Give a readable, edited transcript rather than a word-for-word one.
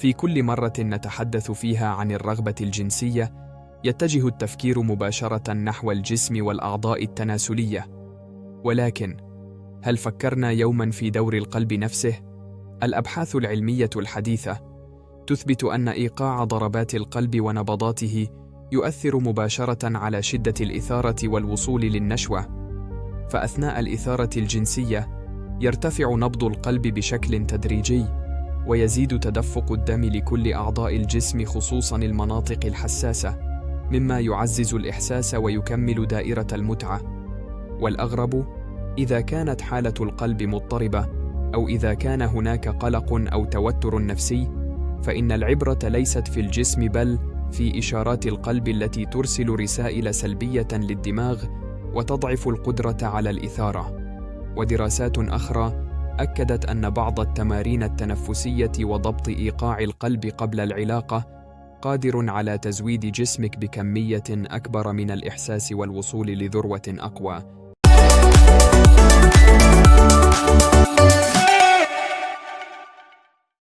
في كل مرة نتحدث فيها عن الرغبة الجنسية، يتجه التفكير مباشرة نحو الجسم والأعضاء التناسلية. ولكن هل فكرنا يوماً في دور القلب نفسه؟ الأبحاث العلمية الحديثة تثبت أن إيقاع ضربات القلب ونبضاته يؤثر مباشرة على شدة الإثارة والوصول للنشوة. فأثناء الإثارة الجنسية يرتفع نبض القلب بشكل تدريجي، ويزيد تدفق الدم لكل أعضاء الجسم خصوصاً المناطق الحساسة، مما يعزز الإحساس ويكمل دائرة المتعة. والأغرب، إذا كانت حالة القلب مضطربة أو إذا كان هناك قلق أو توتر نفسي، فإن العبرة ليست في الجسم بل في إشارات القلب التي ترسل رسائل سلبية للدماغ وتضعف القدرة على الإثارة. ودراسات أخرى أكدت أن بعض التمارين التنفسية وضبط إيقاع القلب قبل العلاقة قادر على تزويد جسمك بكمية أكبر من الإحساس والوصول لذروة أقوى.